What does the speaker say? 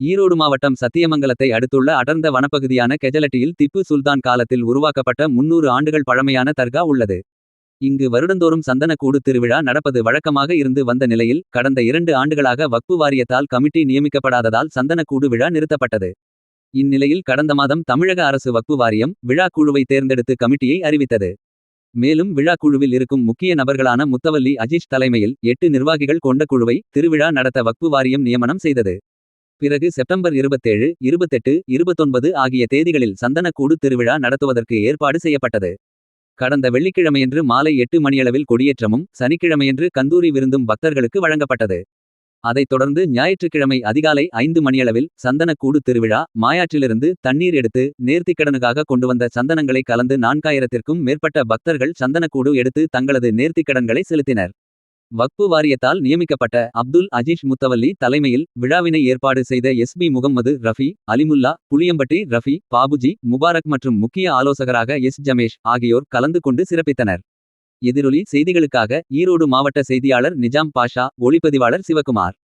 ஈரோடு மாவட்டம் சத்தியமங்கலத்தை அடுத்துள்ள அடர்ந்த வனப்பகுதியான கெஜலட்டியில் திப்பு சுல்தான் காலத்தில் உருவாக்கப்பட்ட 300 ஆண்டுகள் பழமையான தர்கா உள்ளது. இங்கு வருடந்தோறும் சந்தனக்கூடு திருவிழா நடப்பது வழக்கமாக இருந்து வந்த நிலையில், கடந்த 2 ஆண்டுகளாக வக்பு வாரியத்தால் கமிட்டி நியமிக்கப்படாததால் சந்தனக்கூடு விழா நிறுத்தப்பட்டது. இந்நிலையில் கடந்த மாதம் தமிழக அரசு வக்பு வாரியம் விழா குழுவை தேர்ந்தெடுத்து கமிட்டியை அறிவித்தது. மேலும் விழா குழுவில் இருக்கும் முக்கிய நபர்களான முத்தவல்லி அஜீஷ் தலைமையில் 8 நிர்வாகிகள் கொண்ட குழுவை திருவிழா நடத்த வக்பு வாரியம் நியமனம் செய்தது. பிறகு செப்டம்பர் 27, 28, 29 ஆகிய தேதிகளில் சந்தனக்கூடு திருவிழா நடத்துவதற்கு ஏற்பாடு செய்யப்பட்டது. கடந்த வெள்ளிக்கிழமையன்று மாலை 8 மணியளவில் கொடியேற்றமும், சனிக்கிழமையன்று கந்தூரி விருந்தும் பக்தர்களுக்கு வழங்கப்பட்டது. அதைத் தொடர்ந்து ஞாயிற்றுக்கிழமை அதிகாலை 5 மணியளவில் சந்தனக்கூடு திருவிழா. மாயாற்றிலிருந்து தண்ணீர் எடுத்து நேர்த்திக்கடனுக்காக கொண்டுவந்த சந்தனங்களை கலந்து 4000த்திற்கும் மேற்பட்ட பக்தர்கள் சந்தனக்கூடு எடுத்து தங்களது நேர்த்திக்கடன்களை செலுத்தினர். வக்பு வாரியத்தால் நியமிக்கப்பட்ட அப்துல் அஜீஷ் முத்தவல்லி தலைமையில் விழாவினை ஏற்பாடு செய்த எஸ்பி முகம்மது ரஃபி, அலிமுல்லா, புளியம்பட்டி ரஃபி, பாபுஜி, முபாரக் மற்றும் முக்கிய ஆலோசகராக எஸ் ஜமேஷ் ஆகியோர் கலந்து கொண்டு சிறப்பித்தனர். எதிரொலி செய்திகளுக்காக ஈரோடு மாவட்ட செய்தியாளர் நிஜாம் பாஷா, ஒளிப்பதிவாளர் சிவகுமார்.